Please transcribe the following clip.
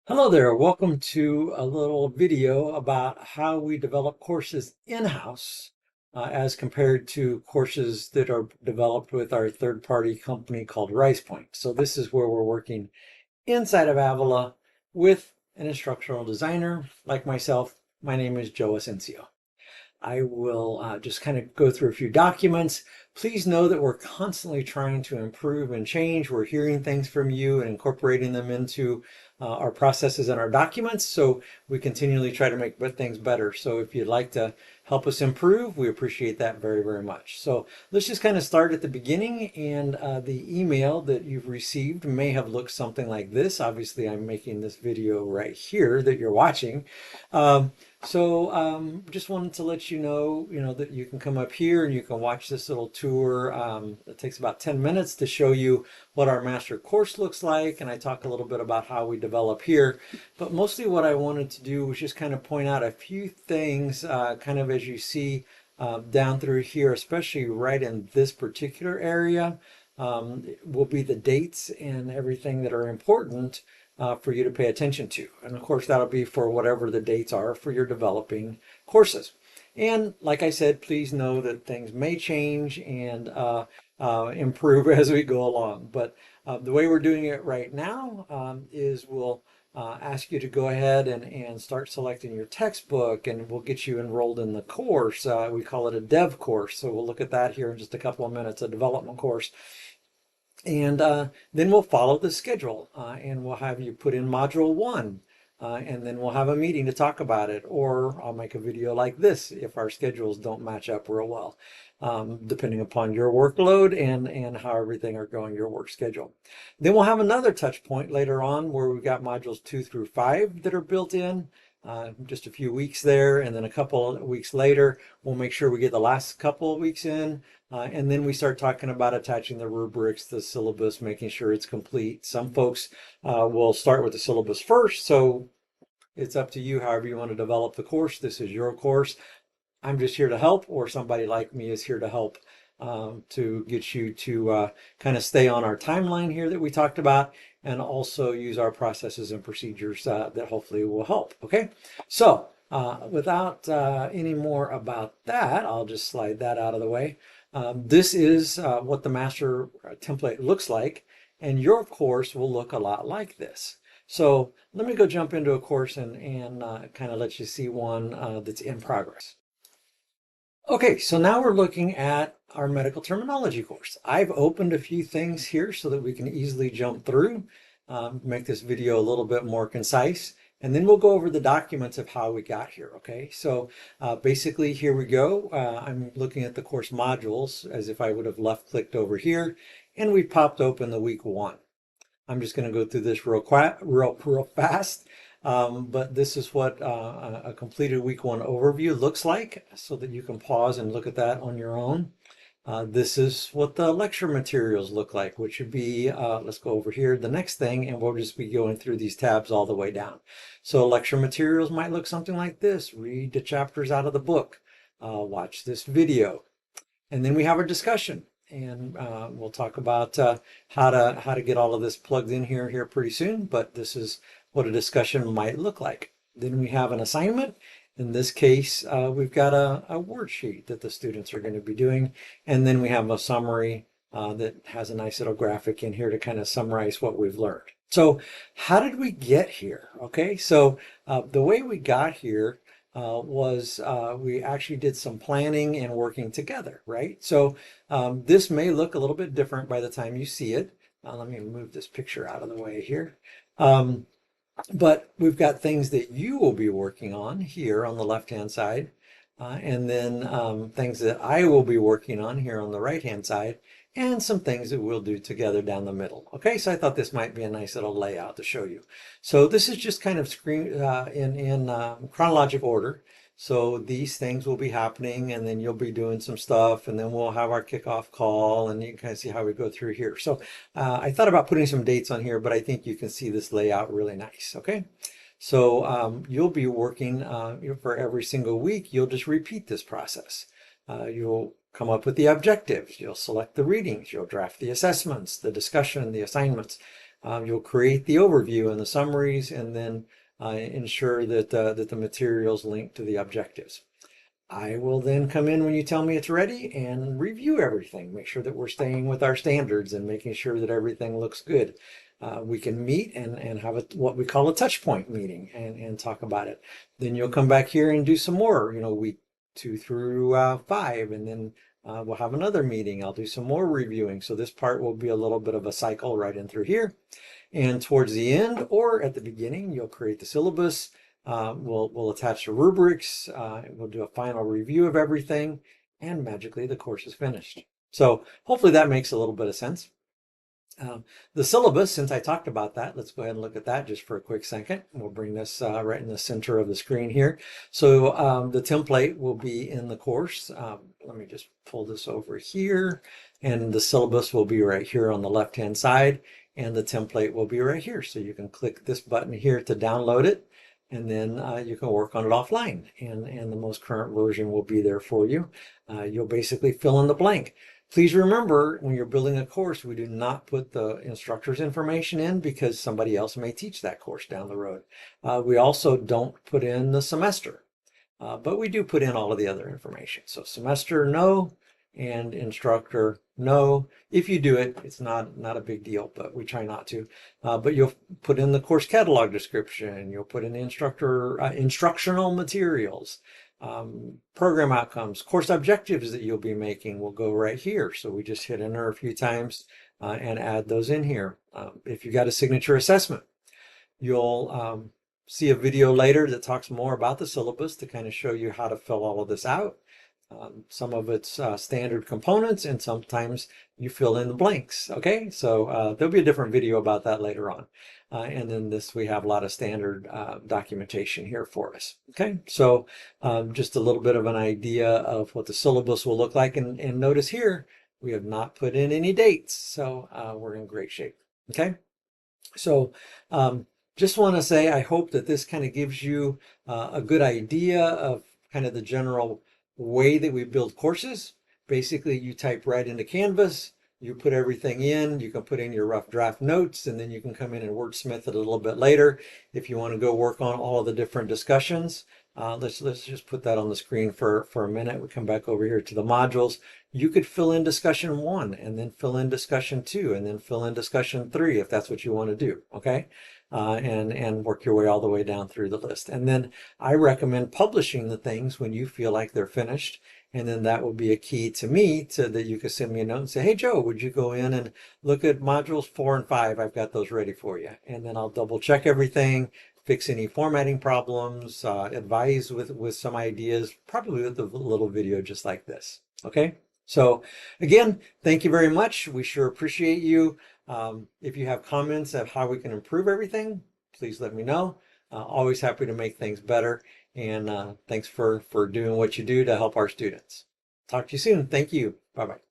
Hello there, welcome to a little video about how we develop courses in-house as compared to courses that are developed with our third-party company called RicePoint. So this is where we're working inside of Avila with an instructional designer like myself. My name is Joe Asensio. I will just kind of go through a few documents. Please know that we're constantly trying to improve and change. We're hearing things from you and incorporating them into our processes and our documents. So we continually try to make things better. So if you'd like to help us improve, we appreciate that very, very much. So let's just kind of start at the beginning. And the email that you've received may have looked something like this. Obviously, I'm making this video right here that you're watching. Just wanted to let you know that you can come up here and you can watch this little tour. It takes about 10 minutes to show you what our master course looks like. And I talk a little bit about how we develop here. But mostly what I wanted to do was just kind of point out a few things, kind of as you see down through here, especially right in this particular area, will be the dates and everything that are important for you to pay attention to. And of course, that'll be for whatever the dates are for your developing courses. And like I said, please know that things may change and improve as we go along. But the way we're doing it right now is we'll ask you to go ahead and start selecting your textbook, and we'll get you enrolled in the course. We call it a dev course. So we'll look at that here in just a couple of minutes, a development course. And then we'll follow the schedule and we'll have you put in module one. And then we'll have a meeting to talk about it, or I'll make a video like this if our schedules don't match up real well, depending upon your workload and how everything are going, your work schedule. Then we'll have another touch point later on where we've got modules 2 through 5 that are built in. Just a few weeks there, and then a couple of weeks later, we'll make sure we get the last couple of weeks in. And then we start talking about attaching the rubrics, the syllabus, making sure it's complete. Some folks will start with the syllabus first, so it's up to you however you want to develop the course. This is your course. I'm just here to help, or somebody like me is here to help to get you to kind of stay on our timeline here that we talked about, and also use our processes and procedures that hopefully will help. Okay, so without any more about that, I'll just slide that out of the way. This is what the master template looks like, and your course will look a lot like this. So let me go jump into a course and kind of let you see one that's in progress. Okay, so now we're looking at our medical terminology course. I've opened a few things here so that we can easily jump through, make this video a little bit more concise. And then we'll go over the documents of how we got here, okay? So basically, here we go. I'm looking at the course modules as if I would have left-clicked over here, and we popped open the week 1. I'm just going to go through this real fast, but this is what a completed week 1 overview looks like, so that you can pause and look at that on your own. This is what the lecture materials look like, which would be, let's go over here, the next thing, and we'll just be going through these tabs all the way down. So lecture materials might look something like this. Read the chapters out of the book, watch this video. And then we have our discussion, and we'll talk about how to get all of this plugged in here pretty soon, but this is what a discussion might look like. Then we have an assignment. In this case, we've got a worksheet that the students are going to be doing. And then we have a summary that has a nice little graphic in here to kind of summarize what we've learned. So how did we get here? Okay, so the way we got here was we actually did some planning and working together, right? So this may look a little bit different by the time you see it. Let me move this picture out of the way here. But we've got things that you will be working on here on the left-hand side, and then things that I will be working on here on the right-hand side, and some things that we'll do together down the middle. Okay, so I thought this might be a nice little layout to show you. So this is just kind of in chronological order. So these things will be happening, and then you'll be doing some stuff, and then we'll have our kickoff call, and you can kind of see how we go through here. So I thought about putting some dates on here, but I think you can see this layout really nice, okay? So you'll be working for every single week. You'll just repeat this process. You'll come up with the objectives. You'll select the readings. You'll draft the assessments, the discussion, the assignments. You'll create the overview and the summaries, and then ensure that the materials link to the objectives. I will then come in when you tell me it's ready and review everything. Make sure that we're staying with our standards and making sure that everything looks good. We can meet and have what we call a touch point meeting and talk about it. Then you'll come back here and do some more, week 2 through 5, and then we'll have another meeting. I'll do some more reviewing. So this part will be a little bit of a cycle right in through here. And towards the end or at the beginning, you'll create the syllabus. We'll attach the rubrics. We'll do a final review of everything, and magically the course is finished. So hopefully that makes a little bit of sense. The syllabus, since I talked about that, let's go ahead and look at that just for a quick second. We'll bring this right in the center of the screen here. So the template will be in the course. Let me just pull this over here, and the syllabus will be right here on the left-hand side, and the template will be right here. So you can click this button here to download it, and then you can work on it offline, and the most current version will be there for you. You'll basically fill in the blank. Please remember, when you're building a course, we do not put the instructor's information in because somebody else may teach that course down the road. We also don't put in the semester, but we do put in all of the other information. So semester, no, and instructor, no. If you do it, it's not a big deal, but we try not to. But you'll put in the course catalog description. You'll put in the instructor instructional materials. Program outcomes, course objectives that you'll be making will go right here. So we just hit enter a few times and add those in here. If you got a signature assessment, you'll see a video later that talks more about the syllabus to kind of show you how to fill all of this out. Some of it's standard components, and sometimes you fill in the blanks. Okay, so there'll be a different video about that later on. And then we have a lot of standard documentation here for us. Okay, so just a little bit of an idea of what the syllabus will look like. And notice here, we have not put in any dates, so we're in great shape. Okay, so just want to say, I hope that this kind of gives you a good idea of kind of the general way that we build courses. Basically, you type right into Canvas, you put everything in, you can put in your rough draft notes, and then you can come in and wordsmith it a little bit later. If you want to go work on all of the different discussions, let's just put that on the screen for a minute. We come back over here to the modules. You could fill in discussion 1, and then fill in discussion 2, and then fill in discussion 3 if that's what you want to do, okay? And work your way all the way down through the list. And then I recommend publishing the things when you feel like they're finished. And then that will be a key to me that you can send me a note and say, hey, Joe, would you go in and look at modules 4 and 5? I've got those ready for you. And then I'll double check everything, fix any formatting problems, advise with some ideas, probably with a little video just like this. Okay. So again, thank you very much. We sure appreciate you. If you have comments of how we can improve everything, please let me know. Always happy to make things better. And thanks for doing what you do to help our students. Talk to you soon. Thank you. Bye-bye.